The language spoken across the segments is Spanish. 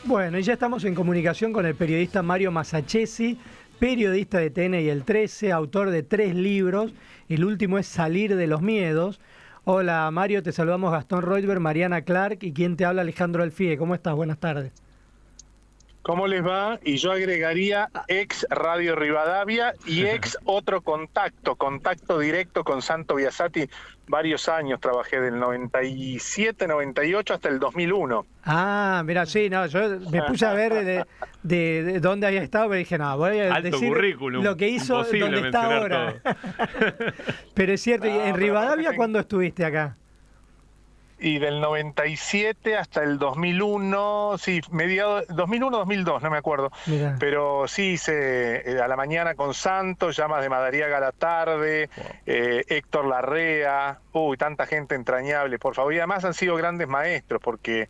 Bueno, y ya estamos en comunicación con el periodista Mario Masachesi, periodista de TN y el 13, autor de 3 libros. El último es Salir de los Miedos. Hola Mario, te saludamos Gastón Reutberg, Mariana Clark y quien te habla Alejandro Alfie. ¿Cómo estás? Buenas tardes. ¿Cómo les va? Y yo agregaría ex Radio Rivadavia y ex otro contacto directo con Santo Biasati. Varios años trabajé del 97, 98 hasta el 2001. Ah, mira, sí, no, yo me puse a ver de dónde había estado, pero dije, no, voy a Alto decir currículum, lo que hizo, imposible donde está ahora. Pero es cierto, ¿y en Rivadavia cuándo estuviste acá? Y del 97 hasta el 2001, sí, mediados 2001, 2002, no me acuerdo. Mirá. Pero sí hice a la mañana con Santos, Llamas de Madariaga a la tarde, wow. Héctor Larrea, tanta gente entrañable, por favor. Y además han sido grandes maestros, porque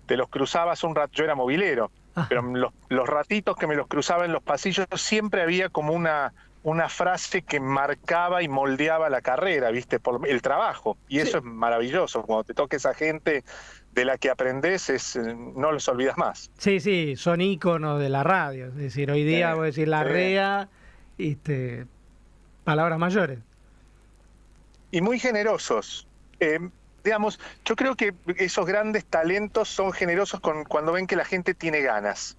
te los cruzabas un rato, yo era movilero, pero los ratitos que me los cruzaba en los pasillos siempre había como una frase que marcaba y moldeaba la carrera, ¿viste? Por el trabajo. Y eso es maravilloso. Cuando te toca esa gente de la que aprendes, no los olvidas más. Sí, son íconos de la radio. Es decir, hoy día voy a decir Larrea, palabras mayores. Y muy generosos. Digamos, yo creo que esos grandes talentos son generosos cuando ven que la gente tiene ganas.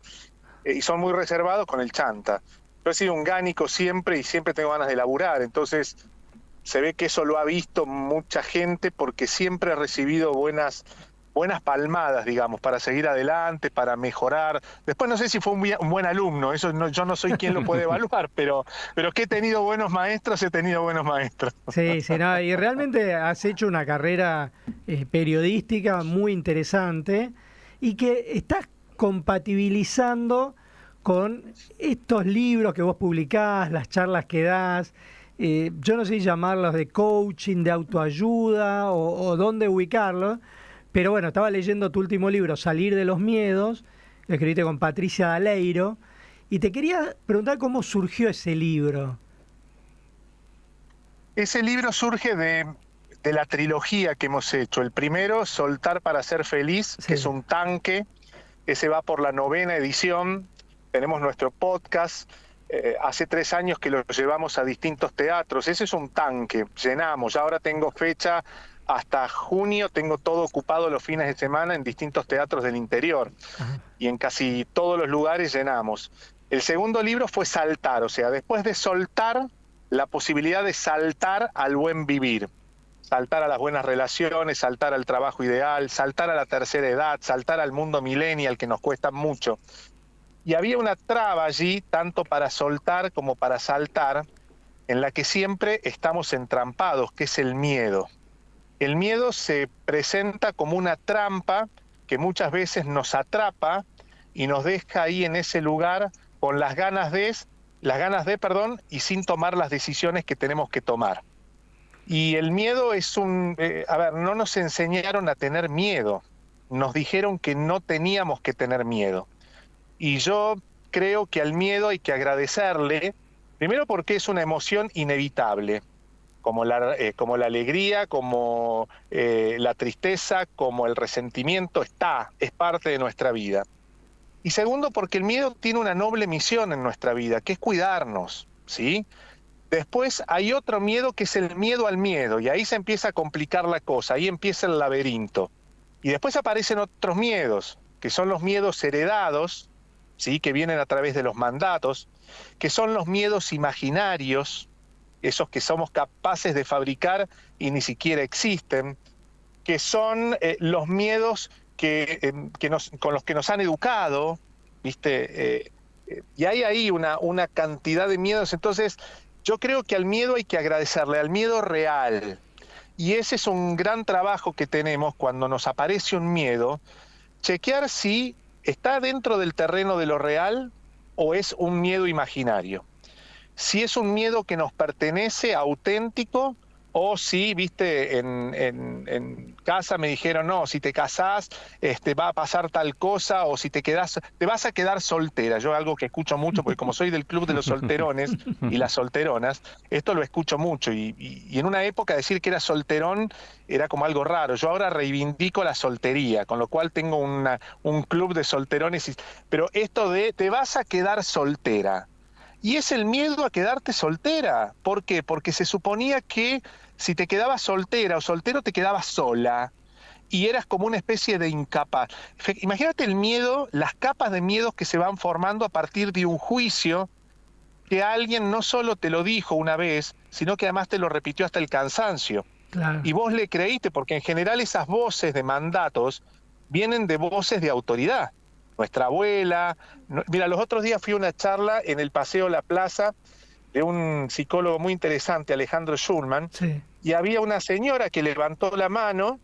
Y son muy reservados con el chanta. Yo he sido un gánico siempre y siempre tengo ganas de laburar, entonces se ve que eso lo ha visto mucha gente porque siempre he recibido buenas palmadas, digamos, para seguir adelante, para mejorar. Después no sé si fue un buen alumno, eso no, yo no soy quien lo puede evaluar, pero que he tenido buenos maestros. Sí, no, y realmente has hecho una carrera periodística muy interesante y que estás compatibilizando con estos libros que vos publicás, las charlas que das, yo no sé si llamarlos de coaching, de autoayuda o dónde ubicarlos, pero bueno, estaba leyendo tu último libro, Salir de los Miedos, lo escribiste con Patricia D'Aleiro, y te quería preguntar cómo surgió ese libro. Ese libro surge de la trilogía que hemos hecho. El primero, Soltar para ser feliz, que es un tanque, ese va por la 9ª edición. Tenemos nuestro podcast, hace 3 años que lo llevamos a distintos teatros. Ese es un tanque, llenamos. Ya ahora tengo fecha hasta junio, tengo todo ocupado los fines de semana en distintos teatros del interior. Y en casi todos los lugares llenamos. El segundo libro fue Saltar, o sea, después de soltar, la posibilidad de saltar al buen vivir. Saltar a las buenas relaciones, saltar al trabajo ideal, saltar a la tercera edad, saltar al mundo millennial que nos cuesta mucho. Y había una traba allí, tanto para soltar como para saltar, en la que siempre estamos entrampados, que es el miedo. El miedo se presenta como una trampa que muchas veces nos atrapa y nos deja ahí en ese lugar con las ganas de, y sin tomar las decisiones que tenemos que tomar. Y el miedo es no nos enseñaron a tener miedo, nos dijeron que no teníamos que tener miedo. Y yo creo que al miedo hay que agradecerle, primero porque es una emoción inevitable, como la alegría, como la tristeza, como el resentimiento, es parte de nuestra vida. Y segundo, porque el miedo tiene una noble misión en nuestra vida, que es cuidarnos, ¿sí? Después hay otro miedo que es el miedo al miedo, y ahí se empieza a complicar la cosa, ahí empieza el laberinto. Y después aparecen otros miedos, que son los miedos heredados, ¿sí? Que vienen a través de los mandatos, que son los miedos imaginarios, esos que somos capaces de fabricar y ni siquiera existen, que son los miedos con los que nos han educado, ¿viste? Y hay ahí una cantidad de miedos. Entonces, yo creo que al miedo hay que agradecerle, al miedo real. Y ese es un gran trabajo que tenemos cuando nos aparece un miedo, chequear si está dentro del terreno de lo real o es un miedo imaginario. Si es un miedo que nos pertenece, auténtico, o si, viste, casa me dijeron, no, si te casás, va a pasar tal cosa, o si te quedás, te vas a quedar soltera. Yo algo que escucho mucho, porque como soy del club de los solterones y las solteronas, esto lo escucho mucho. Y en una época decir que era solterón era como algo raro. Yo ahora reivindico la soltería, con lo cual tengo un club de solterones. Pero esto de te vas a quedar soltera. Y es el miedo a quedarte soltera. ¿Por qué? Porque se suponía que si te quedabas soltera o soltero te quedabas sola y eras como una especie de incapaz. Imagínate el miedo, las capas de miedos que se van formando a partir de un juicio que alguien no solo te lo dijo una vez, sino que además te lo repitió hasta el cansancio. Claro. Y vos le creíste, porque en general esas voces de mandatos vienen de voces de autoridad. Nuestra abuela. Mira, los otros días fui a una charla en el Paseo La Plaza de un psicólogo muy interesante, Alejandro Schulman, Sí. y había una señora que levantó la mano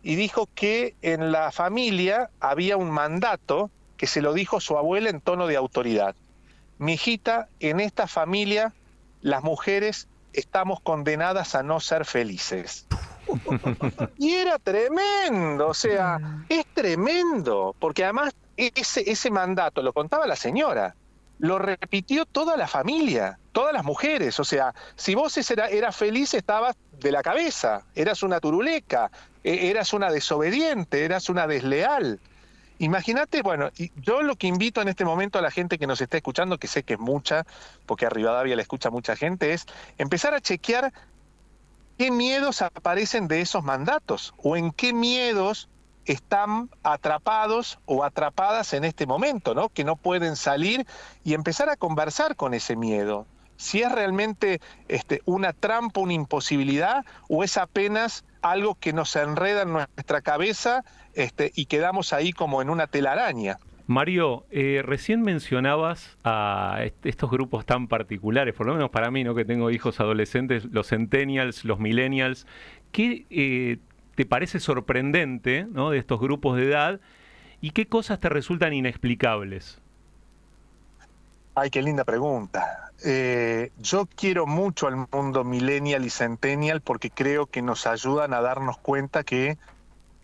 y dijo que en la familia había un mandato que se lo dijo su abuela en tono de autoridad. Mijita, en esta familia las mujeres estamos condenadas a no ser felices. Y era tremendo, o sea, es tremendo, porque además ese mandato lo contaba la señora, lo repitió toda la familia, todas las mujeres, o sea, si vos eras feliz estabas de la cabeza, eras una turuleca, eras una desobediente, eras una desleal. Imagínate, bueno, y yo lo que invito en este momento a la gente que nos está escuchando, que sé que es mucha, porque a Rivadavia la escucha mucha gente, es empezar a chequear qué miedos aparecen de esos mandatos o en qué miedos están atrapados o atrapadas en este momento, ¿no? Que no pueden salir y empezar a conversar con ese miedo. Si es realmente una trampa, una imposibilidad, o es apenas algo que nos enreda en nuestra cabeza y quedamos ahí como en una telaraña. Mario, recién mencionabas a estos grupos tan particulares, por lo menos para mí, ¿no? Que tengo hijos adolescentes, los centennials, los millennials. ¿Qué te parece sorprendente, ¿no? De estos grupos de edad y qué cosas te resultan inexplicables? Ay, qué linda pregunta. Yo quiero mucho al mundo millennial y centennial porque creo que nos ayudan a darnos cuenta que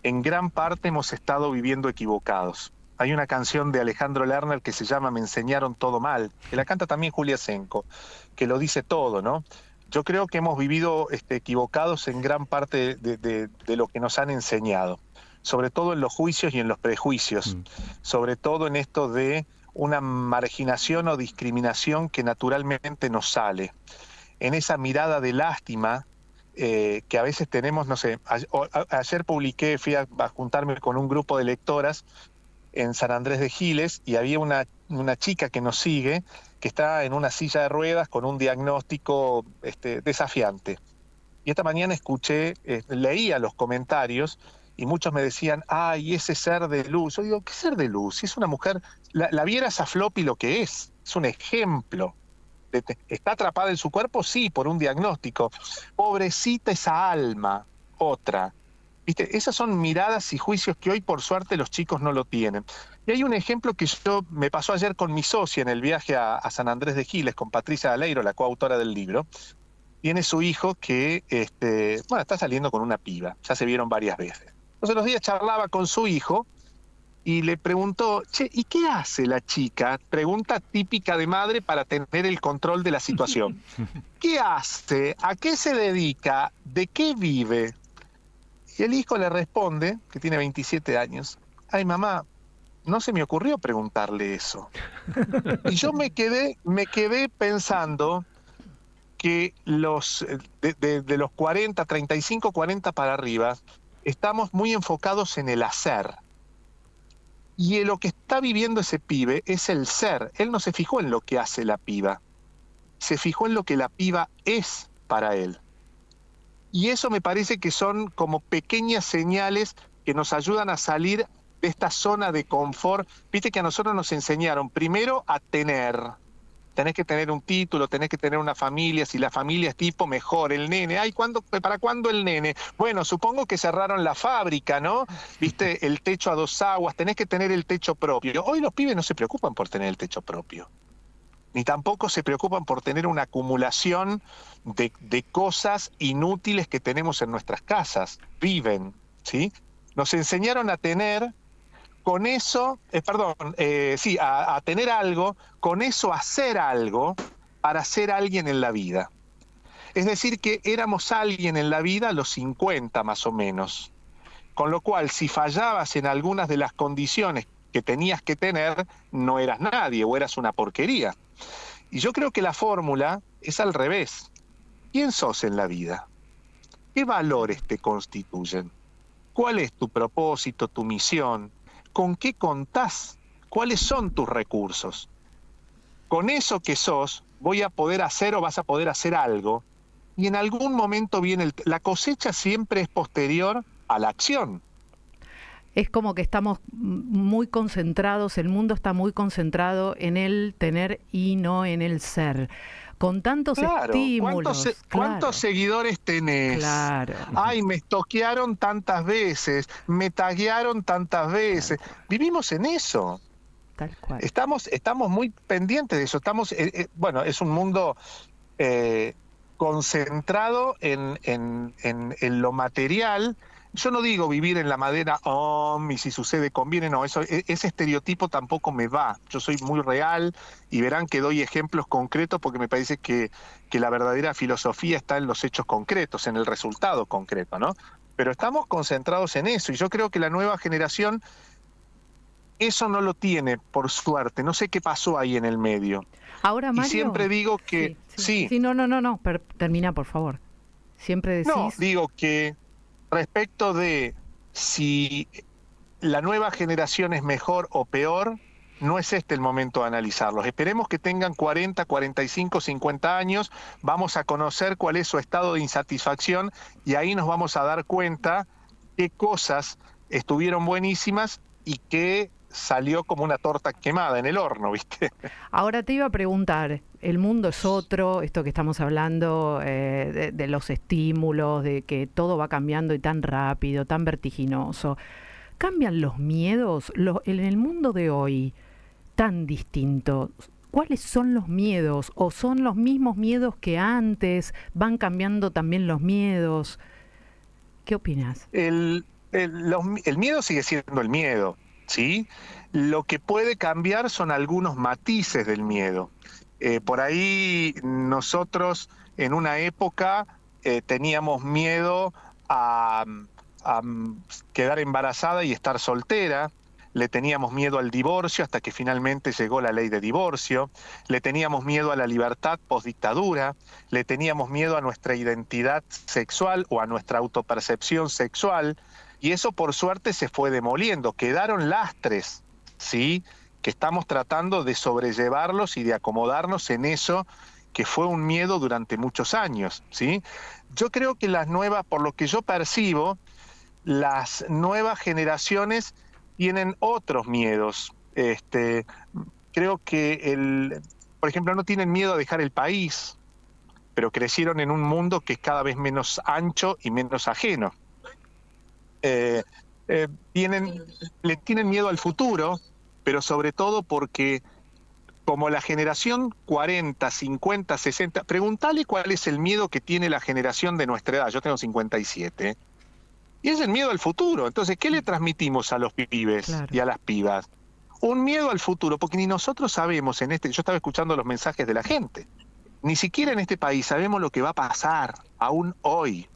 en gran parte hemos estado viviendo equivocados. Hay una canción de Alejandro Lerner que se llama Me enseñaron todo mal, que la canta también Julia Senko, que lo dice todo, ¿no? Yo creo que hemos vivido equivocados en gran parte de lo que nos han enseñado, sobre todo en los juicios y en los prejuicios, sobre todo en esto de una marginación o discriminación que naturalmente nos sale, en esa mirada de lástima que a veces tenemos, no sé, ayer publiqué, fui a juntarme con un grupo de lectoras en San Andrés de Giles y había una chica que nos sigue que está en una silla de ruedas con un diagnóstico desafiante. Y esta mañana escuché, leía los comentarios y muchos me decían, ay, ese ser de luz. Yo digo, ¿qué ser de luz? Si es una mujer, la vieras a Floppy lo que es un ejemplo. ¿Está atrapada en su cuerpo? Sí, por un diagnóstico. Pobrecita esa alma, otra. ¿Viste? Esas son miradas y juicios que hoy, por suerte, los chicos no lo tienen. Y hay un ejemplo que me pasó ayer con mi socia en el viaje a San Andrés de Giles, con Patricia Aleiro, la coautora del libro. Tiene su hijo que está saliendo con una piba, ya se vieron varias veces. Entonces los días charlaba con su hijo y le preguntó, che, ¿y qué hace la chica? Pregunta típica de madre para tener el control de la situación. ¿Qué hace? ¿A qué se dedica? ¿De qué vive? Y el hijo le responde, que tiene 27 años, ay mamá, no se me ocurrió preguntarle eso. Y yo me quedé pensando que de los 40, 35, 40 para arriba, estamos muy enfocados en el hacer. Y lo que está viviendo ese pibe es el ser. Él no se fijó en lo que hace la piba, se fijó en lo que la piba es para él. Y eso me parece que son como pequeñas señales que nos ayudan a salir de esta zona de confort. Viste que a nosotros nos enseñaron primero a tener. Tenés que tener un título, tenés que tener una familia, si la familia es tipo, mejor, el nene. Ay, ¿para cuándo el nene? Bueno, supongo que cerraron la fábrica, ¿no? Viste, el techo a dos aguas, tenés que tener el techo propio. Hoy los pibes no se preocupan por tener el techo propio, ni tampoco se preocupan por tener una acumulación de cosas inútiles que tenemos en nuestras casas. Viven. ¿sí? Nos enseñaron a tener con eso, a tener algo, con eso hacer algo para ser alguien en la vida. Es decir, que éramos alguien en la vida a los 50 más o menos. Con lo cual, si fallabas en algunas de las condiciones que tenías que tener, no eras nadie o eras una porquería. Y yo creo que la fórmula es al revés. ¿Quién sos en la vida? ¿Qué valores te constituyen? ¿Cuál es tu propósito, tu misión? ¿Con qué contás? ¿Cuáles son tus recursos? Con eso que sos, voy a poder hacer o vas a poder hacer algo. Y en algún momento viene la cosecha siempre es posterior a la acción. Es como que estamos muy concentrados, el mundo está muy concentrado en el tener y no en el ser. Con tantos estímulos. ¿Cuántos seguidores tenés? Claro. Ay, me estoquearon tantas veces, me taguearon tantas veces. Vivimos en eso. Tal cual. Estamos muy pendientes de eso. Es un mundo concentrado en lo material. Yo no digo vivir en la madera, y si sucede conviene, no, ese estereotipo tampoco me va. Yo soy muy real y verán que doy ejemplos concretos porque me parece que la verdadera filosofía está en los hechos concretos, en el resultado concreto, ¿no? Pero estamos concentrados en eso y yo creo que la nueva generación eso no lo tiene, por suerte. No sé qué pasó ahí en el medio. Ahora, Mario, y siempre digo que... Sí, no, termina, por favor. Siempre decís... No, digo que... Respecto de si la nueva generación es mejor o peor, no es este el momento de analizarlos. Esperemos que tengan 40, 45, 50 años, vamos a conocer cuál es su estado de insatisfacción y ahí nos vamos a dar cuenta qué cosas estuvieron buenísimas y qué salió como una torta quemada en el horno, ¿viste? Ahora te iba a preguntar, el mundo es otro, esto que estamos hablando de los estímulos, de que todo va cambiando y tan rápido, tan vertiginoso. ¿Cambian los miedos? En el mundo de hoy, tan distinto, ¿cuáles son los miedos? ¿O son los mismos miedos que antes? ¿Van cambiando también los miedos? ¿Qué opinas? El miedo sigue siendo el miedo, ¿sí? Lo que puede cambiar son algunos matices del miedo. Por ahí nosotros en una época teníamos miedo a quedar embarazada y estar soltera, le teníamos miedo al divorcio hasta que finalmente llegó la ley de divorcio, le teníamos miedo a la libertad postdictadura, le teníamos miedo a nuestra identidad sexual o a nuestra autopercepción sexual, y eso por suerte se fue demoliendo, quedaron lastres, ¿sí?, que estamos tratando de sobrellevarlos y de acomodarnos en eso que fue un miedo durante muchos años, ¿sí? Yo creo que por lo que yo percibo, las nuevas generaciones tienen otros miedos. Creo que, por ejemplo, no tienen miedo a dejar el país, pero crecieron en un mundo que es cada vez menos ancho y menos ajeno. Le tienen miedo al futuro, pero sobre todo porque como la generación 40, 50, 60, preguntale cuál es el miedo que tiene la generación de nuestra edad, yo tengo 57, y es el miedo al futuro. Entonces, ¿qué le transmitimos a los pibes y a las pibas? Un miedo al futuro, porque ni nosotros sabemos yo estaba escuchando los mensajes de la gente, ni siquiera en este país sabemos lo que va a pasar, aún hoy,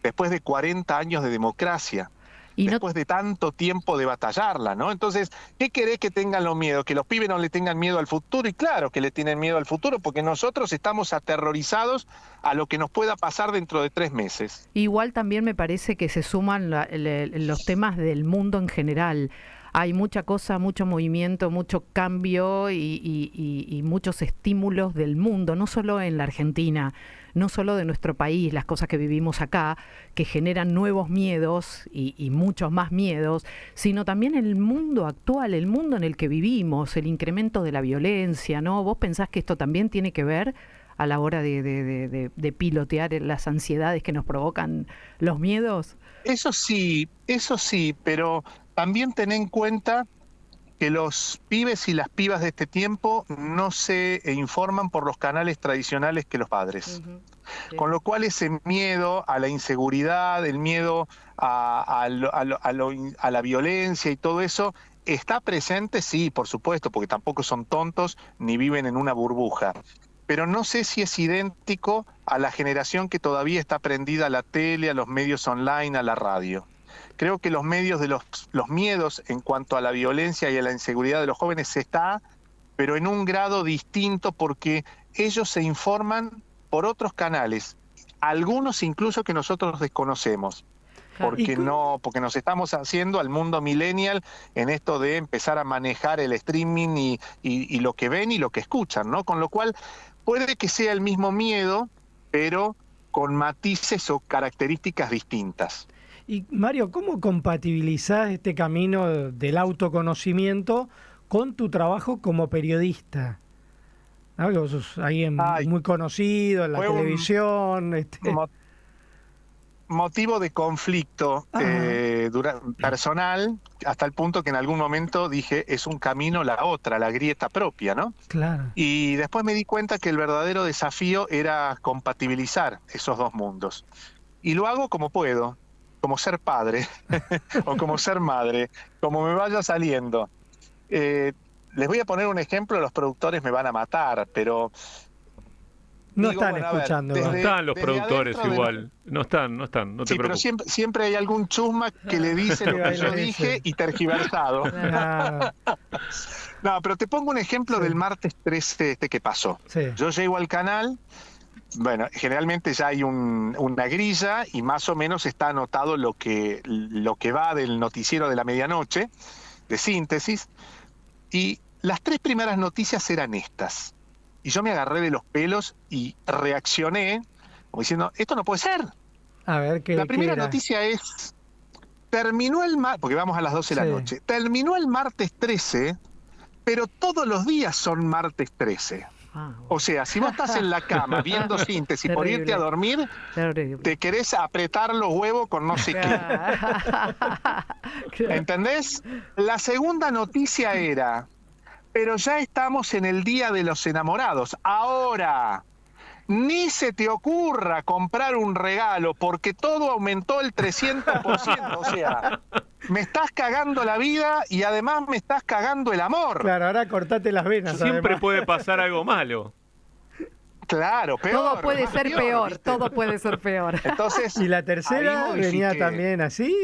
después de 40 años de democracia. Después de tanto tiempo de batallarla, ¿no? Entonces, ¿qué querés que tengan los miedos? Que los pibes no le tengan miedo al futuro, y claro que le tienen miedo al futuro, porque nosotros estamos aterrorizados a lo que nos pueda pasar dentro de 3 meses. Igual también me parece que se suman los temas del mundo en general. Hay mucha cosa, mucho movimiento, mucho cambio y muchos estímulos del mundo, no solo en la Argentina, no solo de nuestro país, las cosas que vivimos acá, que generan nuevos miedos y muchos más miedos, sino también el mundo actual, el mundo en el que vivimos, el incremento de la violencia, ¿no? ¿Vos pensás que esto también tiene que ver a la hora de pilotear las ansiedades que nos provocan los miedos? Eso sí, pero también ten en cuenta que los pibes y las pibas de este tiempo no se informan por los canales tradicionales que los padres. Uh-huh. Sí. Con lo cual ese miedo a la inseguridad, el miedo a la violencia y todo eso, ¿está presente? Sí, por supuesto, porque tampoco son tontos ni viven en una burbuja. Pero no sé si es idéntico a la generación que todavía está prendida a la tele, a los medios online, a la radio. Creo que los miedos en cuanto a la violencia y a la inseguridad de los jóvenes está, pero en un grado distinto, porque ellos se informan por otros canales, algunos incluso que nosotros desconocemos. Claro. Porque nos estamos haciendo al mundo millennial en esto de empezar a manejar el streaming y lo que ven y lo que escuchan, ¿no? Con lo cual puede que sea el mismo miedo, pero con matices o características distintas. Y Mario, ¿cómo compatibilizás este camino del autoconocimiento con tu trabajo como periodista? ¿No? Que vos sos alguien muy conocido en la televisión. Motivo de conflicto personal, hasta el punto que en algún momento dije, es un camino la otra, la grieta propia, ¿no? Claro. Y después me di cuenta que el verdadero desafío era compatibilizar esos dos mundos. Y lo hago como puedo, como ser padre o como ser madre, como me vaya saliendo. Les voy a poner un ejemplo, los productores me van a matar, pero... No están escuchando. No están los productores igual. No están, no te sí, preocupes. pero siempre hay algún chusma que le dice lo que yo dije y tergiversado. No, pero te pongo un ejemplo del martes 13 que pasó. Sí. Yo llego al canal, bueno, generalmente ya hay una grilla y más o menos está anotado lo que va del noticiero de la medianoche, de síntesis, y las 3 primeras noticias eran estas. Y yo me agarré de los pelos y reaccioné como diciendo, esto no puede ser. A ver, la primera noticia es, terminó porque vamos a las 12 de la noche, terminó el martes 13, pero todos los días son martes 13. O sea, si vos estás en la cama viendo síntesis por irte a dormir, te querés apretar los huevos con no sé qué. ¿Entendés? La segunda noticia era, pero ya estamos en el Día de los Enamorados. Ahora, ni se te ocurra comprar un regalo porque todo aumentó el 300%. O sea, me estás cagando la vida y además me estás cagando el amor. Claro, ahora cortate las venas. Siempre además puede pasar algo malo. Claro, peor. Todo puede ser peor, ¿viste? todo puede ser peor. Entonces, ¿y la tercera venía también así?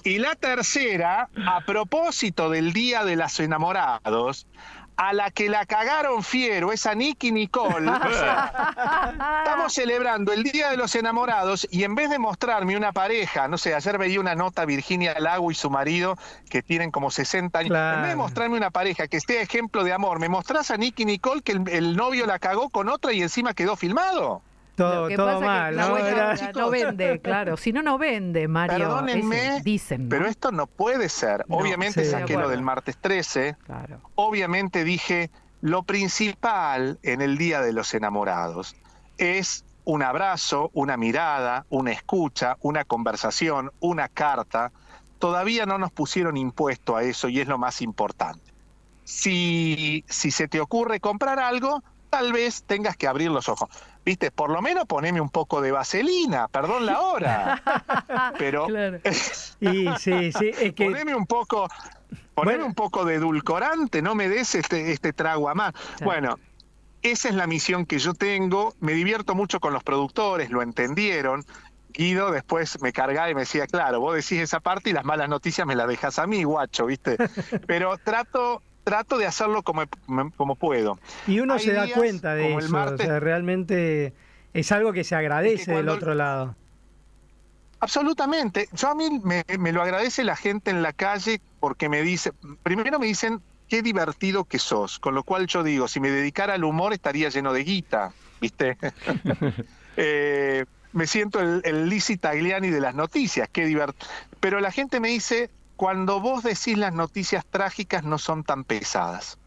Y la tercera, a propósito del Día de los Enamorados, a la que la cagaron fiero, esa Nicky Nicole. O sea, estamos celebrando el Día de los Enamorados y en vez de mostrarme una pareja, no sé, ayer veía una nota Virginia Lago y su marido que tienen como 60 años. Claro. En vez de mostrarme una pareja que esté ejemplo de amor, me mostrás a Nicky Nicole que el novio la cagó con otra y encima quedó filmado. Todo mal, ¿no? No vende, claro. Si no, no vende, Mario. Perdónenme, dicen, ¿no? pero esto no puede ser. No, obviamente sí, saqué lo del martes 13. Claro. Obviamente dije, lo principal en el Día de los Enamorados es un abrazo, una mirada, una escucha, una conversación, una carta. Todavía no nos pusieron impuesto a eso y es lo más importante. Si se te ocurre comprar algo, tal vez tengas que abrir los ojos. Viste, por lo menos poneme un poco de vaselina, perdón la hora. Pero Claro. Y sí, es que poneme un poco de edulcorante, no me des este trago a más. Claro. Bueno, esa es la misión que yo tengo. Me divierto mucho con los productores, lo entendieron. Guido después me cargaba y me decía, claro, vos decís esa parte y las malas noticias me las dejas a mí, guacho, ¿viste? Pero trato de hacerlo como puedo. y uno Hay se da días, cuenta de como el eso, martes, o sea, realmente es algo que se agradece del otro lado. absolutamente. A mí me lo agradece la gente en la calle porque primero me dicen, qué divertido que sos, con lo cual yo digo, si me dedicara al humor estaría lleno de guita, ¿viste? Me siento el Lizzie Tagliani de las noticias, qué divertido. Pero la gente me dice, cuando vos decís las noticias trágicas no son tan pesadas.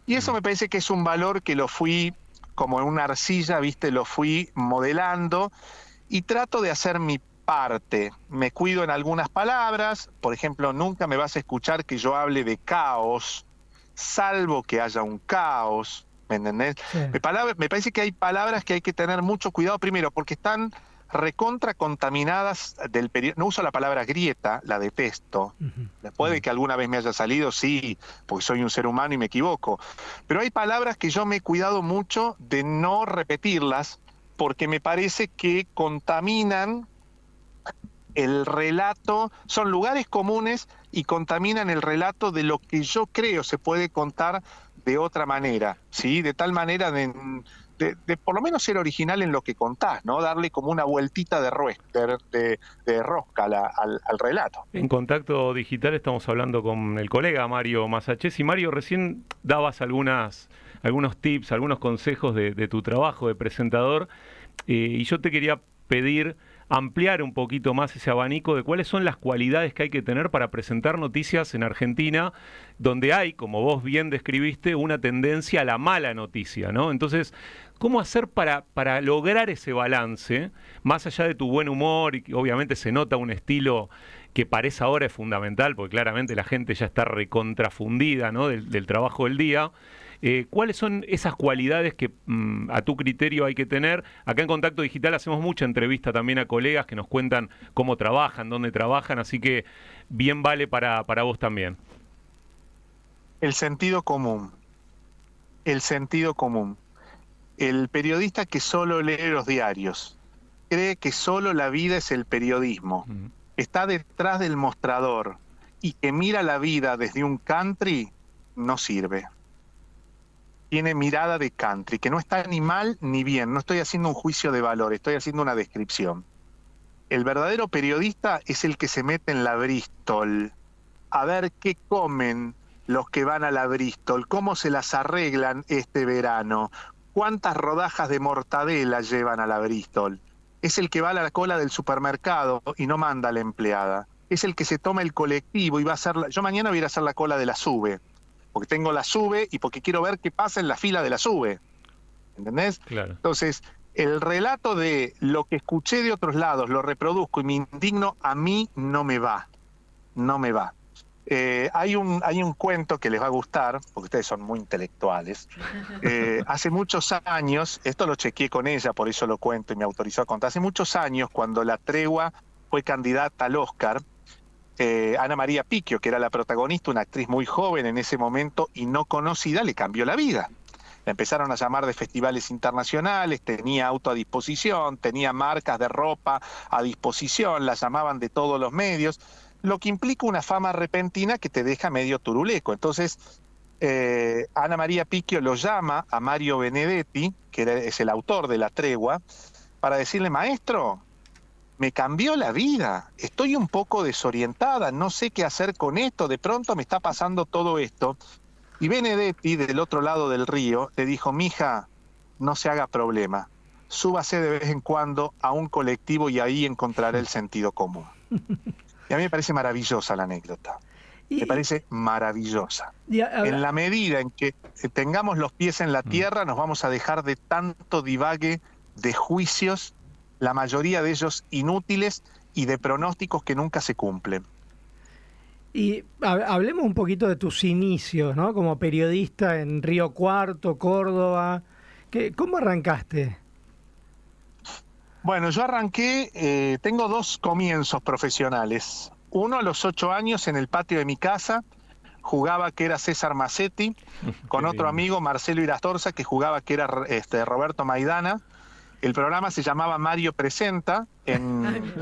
Y eso me parece que es un valor que lo fui, como en una arcilla, ¿viste? Lo fui modelando y trato de hacer mi parte. Me cuido en algunas palabras, por ejemplo, nunca me vas a escuchar que yo hable de caos, salvo que haya un caos. ¿me entendés? Sí. Me parece que hay palabras que hay que tener mucho cuidado, primero, porque están recontra contaminadas del periodo. No uso la palabra grieta, la detesto. Puede que alguna vez me haya salido, sí, porque soy un ser humano y me equivoco. Pero hay palabras que yo me he cuidado mucho de no repetirlas, porque me parece que contaminan el relato, son lugares comunes y contaminan el relato de lo que yo creo se puede contar de otra manera, ¿sí? De tal manera de por lo menos ser original en lo que contás, ¿no? Darle como una vueltita de rosca al relato. En Contacto Digital estamos hablando con el colega Mario Masachesi. Mario, recién dabas algunos tips, algunos consejos de tu trabajo de presentador, y yo te quería pedir ampliar un poquito más ese abanico de cuáles son las cualidades que hay que tener para presentar noticias en Argentina, donde hay, como vos bien describiste, una tendencia a la mala noticia, ¿no? Entonces, ¿cómo hacer para lograr ese balance, más allá de tu buen humor, y que obviamente se nota un estilo que parece ahora es fundamental, porque claramente la gente ya está recontrafundida, ¿no?, del trabajo del día? ¿Cuáles son esas cualidades que a tu criterio hay que tener? Acá en Contacto Digital hacemos mucha entrevista también a colegas que nos cuentan cómo trabajan, dónde trabajan, así que bien vale para vos también. El sentido común. El sentido común. El periodista que solo lee los diarios, cree que solo la vida es el periodismo, está detrás del mostrador y que mira la vida desde un country, no sirve. Tiene mirada de country, que no está ni mal ni bien. No estoy haciendo un juicio de valor, estoy haciendo una descripción. El verdadero periodista es el que se mete en la Bristol a ver qué comen los que van a la Bristol, cómo se las arreglan este verano, cuántas rodajas de mortadela llevan a la Bristol. Es el que va a la cola del supermercado y no manda a la empleada. Es el que se toma el colectivo y va a hacer... Yo mañana voy a ir a hacer la cola de la SUBE, porque tengo la SUBE y porque quiero ver qué pasa en la fila de la SUBE. ¿Entendés? Claro. Entonces, el relato de lo que escuché de otros lados, lo reproduzco y me indigno, a mí no me va. No me va. Hay un cuento que les va a gustar, porque ustedes son muy intelectuales. Hace muchos años, esto lo chequeé con ella, por eso lo cuento y me autorizó a contar. Hace muchos años, cuando La Tregua fue candidata al Oscar, Ana María Picchio, que era la protagonista, una actriz muy joven en ese momento y no conocida, le cambió la vida. La empezaron a llamar de festivales internacionales, tenía auto a disposición, tenía marcas de ropa a disposición, la llamaban de todos los medios, lo que implica una fama repentina que te deja medio turuleco. Entonces, Ana María Picchio lo llama a Mario Benedetti, que es el autor de La Tregua, para decirle: maestro, me cambió la vida, estoy un poco desorientada, no sé qué hacer con esto, de pronto me está pasando todo esto. Y Benedetti, del otro lado del río, le dijo: mija, no se haga problema, súbase de vez en cuando a un colectivo y ahí encontrará el sentido común. Y a mí me parece maravillosa la anécdota, me parece maravillosa. En la medida en que tengamos los pies en la tierra, nos vamos a dejar de tanto divague de juicios, la mayoría de ellos inútiles, y de pronósticos que nunca se cumplen. Y hablemos un poquito de tus inicios, ¿no? Como periodista en Río Cuarto, Córdoba. ¿Cómo arrancaste? Bueno, yo arranqué, tengo dos comienzos profesionales. Uno a los 8 años en el patio de mi casa, jugaba que era César Massetti, con otro amigo, Marcelo Irastorza, que jugaba que era Roberto Maidana. El programa se llamaba Mario Presenta, en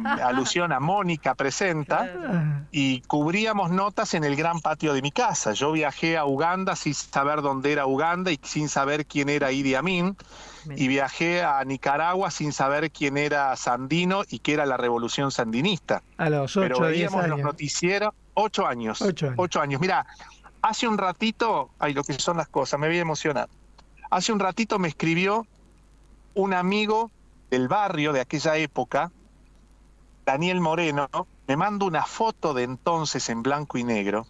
alusión a Mónica Presenta, y cubríamos notas en el gran patio de mi casa. Yo viajé a Uganda sin saber dónde era Uganda y sin saber quién era Idi Amin, y viajé a Nicaragua sin saber quién era Sandino y qué era la revolución sandinista. A los 8, pero 10 veíamos años. Los noticieros, 8 años. 8 años. Mirá, hace un ratito, ay, lo que son las cosas, me voy a emocionar. Hace un ratito me escribió un amigo del barrio de aquella época, Daniel Moreno, me manda una foto de entonces en blanco y negro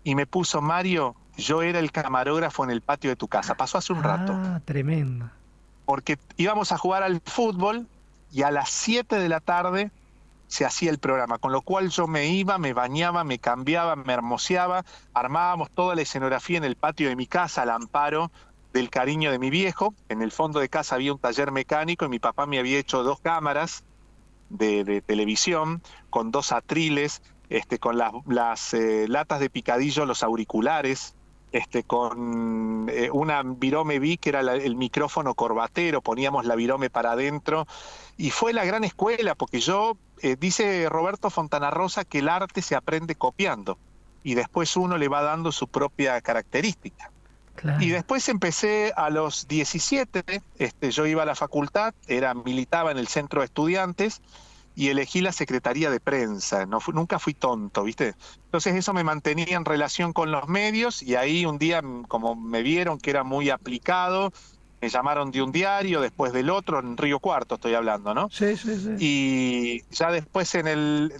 y me puso: Mario, yo era el camarógrafo en el patio de tu casa. Pasó hace un rato. Ah, tremendo. Porque íbamos a jugar al fútbol y a las 7 de la tarde se hacía el programa, con lo cual yo me iba, me bañaba, me cambiaba, me hermoseaba, armábamos toda la escenografía en el patio de mi casa, al amparo del cariño de mi viejo. En el fondo de casa había un taller mecánico y mi papá me había hecho 2 cámaras de televisión con 2 atriles, con las latas de picadillo, los auriculares, con una Virome V, que era el micrófono corbatero, poníamos la Virome para adentro, y fue la gran escuela, porque dice Roberto Fontana Rosa que el arte se aprende copiando, y después uno le va dando su propia característica. Claro. Y después empecé a los 17, yo iba a la facultad, militaba en el centro de estudiantes, y elegí la secretaría de prensa. Nunca fui tonto, ¿viste? Entonces eso me mantenía en relación con los medios, y ahí un día, como me vieron que era muy aplicado, me llamaron de un diario, después del otro, en Río Cuarto estoy hablando, ¿no? Sí, sí, sí. Y ya después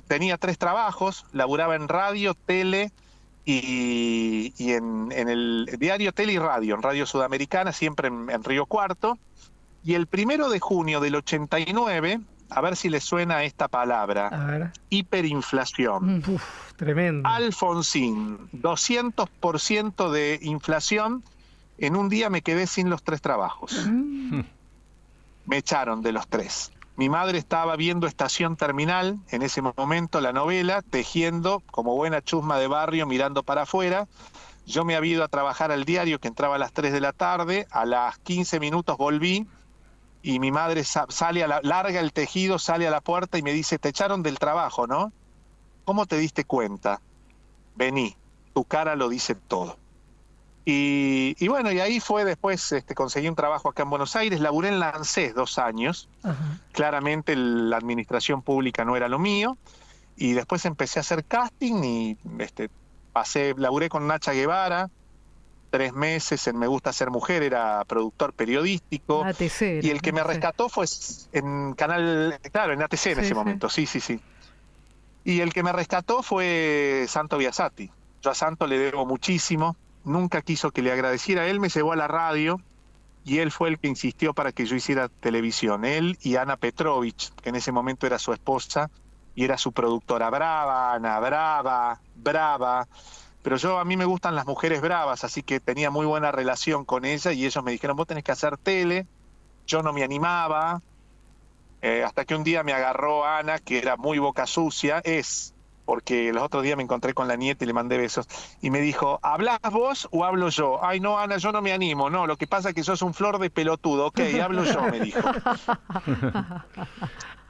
tenía 3 trabajos, laburaba en radio, tele y en el diario Tele y Radio, en Radio Sudamericana, siempre en Río Cuarto. Y el 1 de junio del 89... a ver si le suena esta palabra. A ver. Hiperinflación. Uf, tremendo. Alfonsín, 200% de inflación. En un día me quedé sin los 3 trabajos. Me echaron de los 3. Mi madre estaba viendo Estación Terminal, en ese momento la novela, tejiendo como buena chusma de barrio, mirando para afuera. Yo me había ido a trabajar al diario, que entraba a las 3 de la tarde. A las 15 minutos volví. Y mi madre larga el tejido, sale a la puerta y me dice: te echaron del trabajo, ¿no? ¿Cómo te diste cuenta? Vení, tu cara lo dice todo. Y bueno, y ahí fue después, conseguí un trabajo acá en Buenos Aires, laburé en la ANSES 2 años. Ajá. Claramente la administración pública no era lo mío, y después empecé a hacer casting y laburé con Nacha Guevara 3 meses en Me Gusta Ser Mujer, era productor periodístico. ATC, y el que me rescató fue en Canal, claro, en ATC en ese momento, sí. Y el que me rescató fue Santo Biasati. Yo a Santo le debo muchísimo, nunca quiso que le agradeciera. Él me llevó a la radio y él fue el que insistió para que yo hiciera televisión. Él y Ana Petrovich, que en ese momento era su esposa y era su productora. Brava, Ana, brava. Pero a mí me gustan las mujeres bravas, así que tenía muy buena relación con ella, y ellos me dijeron: vos tenés que hacer tele. Yo no me animaba, hasta que un día me agarró Ana, que era muy boca sucia, porque los otros días me encontré con la nieta y le mandé besos, y me dijo: ¿hablás vos o hablo yo? Ay, no, Ana, yo no me animo. No, lo que pasa es que sos un flor de pelotudo. Ok, hablo yo, me dijo.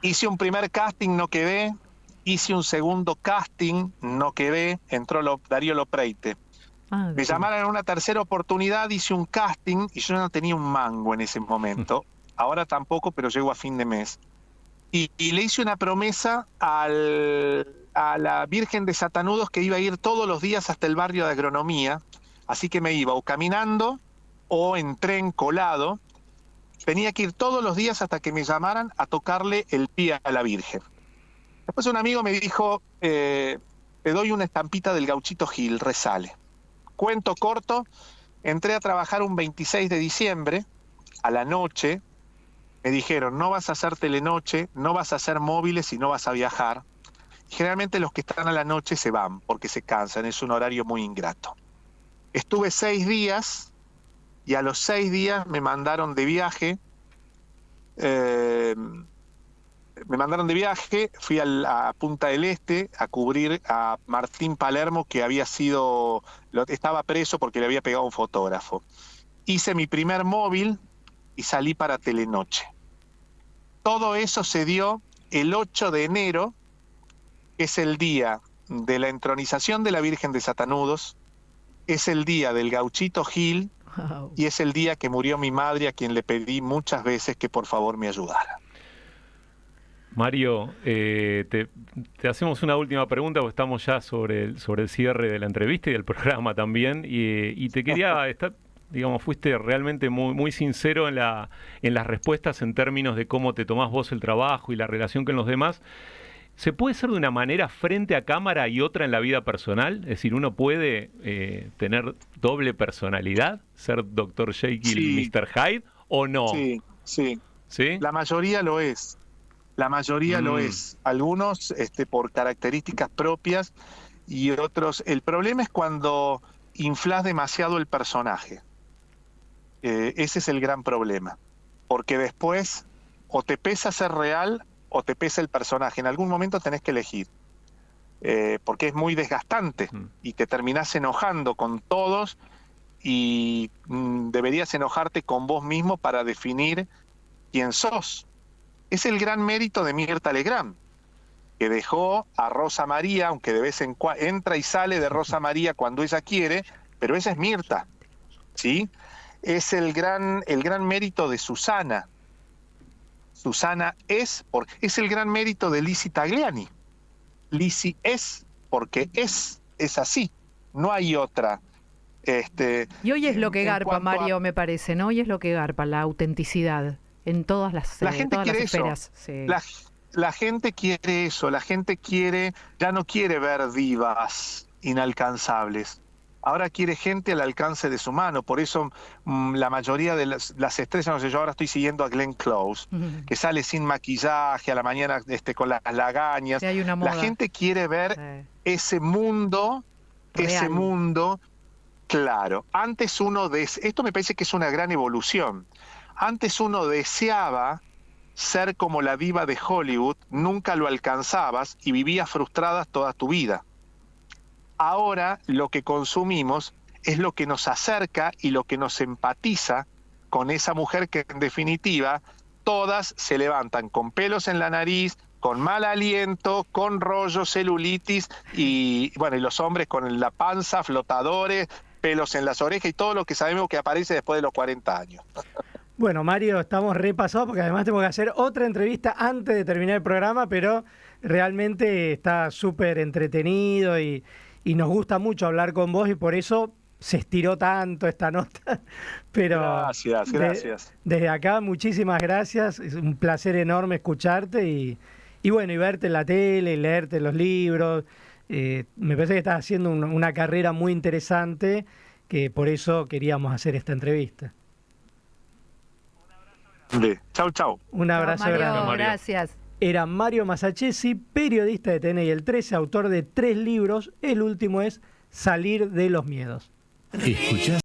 Hice un primer casting, no quedé. Hice un segundo casting, no quedé. Entró Darío Lopreite. Me llamaron en una tercera oportunidad, hice un casting y yo no tenía un mango en ese momento. Ahora tampoco, pero llego a fin de mes. Y le hice una promesa a la Virgen de Satanudos, que iba a ir todos los días hasta el barrio de Agronomía. Así que me iba o caminando o en tren colado. Tenía que ir todos los días hasta que me llamaran a tocarle el pie a la Virgen. Después un amigo me dijo: te doy una estampita del Gauchito Gil, rezale. Cuento corto, entré a trabajar un 26 de diciembre, a la noche. Me dijeron: no vas a hacer telenoche, no vas a hacer móviles y no vas a viajar. Y generalmente los que están a la noche se van porque se cansan, es un horario muy ingrato. Estuve 6 días y a los 6 días me mandaron de viaje. Fui a Punta del Este a cubrir a Martín Palermo, que estaba preso porque le había pegado a un fotógrafo. Hice mi primer móvil y salí para Telenoche. Todo eso se dio el 8 de enero, que es el día de la entronización de la Virgen de Satanudos, es el día del Gauchito Gil, wow, y es el día que murió mi madre, a quien le pedí muchas veces que por favor me ayudara. Mario, te hacemos una última pregunta, porque estamos ya sobre el cierre de la entrevista y del programa también, y te quería fuiste realmente muy, muy sincero en las respuestas en términos de cómo te tomás vos el trabajo y la relación con los demás. ¿Se puede ser de una manera frente a cámara y otra en la vida personal? Es decir, ¿uno puede tener doble personalidad? ¿Ser Dr. Jekyll y Mr. Hyde o no? Sí. ¿Sí? La mayoría lo es. Lo es. Algunos por características propias y otros. El problema es cuando inflás demasiado el personaje. Ese es el gran problema. Porque después o te pesa ser real o te pesa el personaje. En algún momento tenés que elegir. Porque es muy desgastante y te terminás enojando con todos y deberías enojarte con vos mismo para definir quién sos. Es el gran mérito de Mirta Legrand, que dejó a Rosa María, aunque de vez en cuando entra y sale de Rosa María cuando ella quiere, pero esa es Mirta, ¿sí? Es el gran mérito de Susana. Susana es el gran mérito de Lizzie Tagliani. Lizzie es porque es así, no hay otra. Y hoy es lo que garpa, Mario, me parece, ¿no? Hoy es lo que garpa, la autenticidad en todas las la gente todas quiere las esferas. Sí. La gente quiere eso, la gente ya no quiere ver divas inalcanzables. Ahora quiere gente al alcance de su mano. Por eso la mayoría de las estrellas, no sé, yo ahora estoy siguiendo a Glenn Close, que sale sin maquillaje a la mañana con las lagañas. Sí, hay una moda. La gente quiere ver ese mundo, real. Claro. Antes esto me parece que es una gran evolución. Antes uno deseaba ser como la diva de Hollywood, nunca lo alcanzabas y vivías frustradas toda tu vida. Ahora lo que consumimos es lo que nos acerca y lo que nos empatiza con esa mujer que en definitiva todas se levantan con pelos en la nariz, con mal aliento, con rollo, celulitis y bueno, y los hombres con la panza, flotadores, pelos en las orejas y todo lo que sabemos que aparece después de los 40 años. Bueno, Mario, estamos repasados porque además tengo que hacer otra entrevista antes de terminar el programa, pero realmente está súper entretenido y nos gusta mucho hablar con vos y por eso se estiró tanto esta nota. Pero gracias. Desde acá, muchísimas gracias. Es un placer enorme escucharte y bueno, y verte en la tele, y leerte los libros. Me parece que estás haciendo una carrera muy interesante, que por eso queríamos hacer esta entrevista. Chau. Un abrazo Mario, grande. Mario. Gracias. Era Mario Masachesi, periodista de TN y el 13, autor de 3 libros. El último es Salir de los miedos. ¿Escuchás?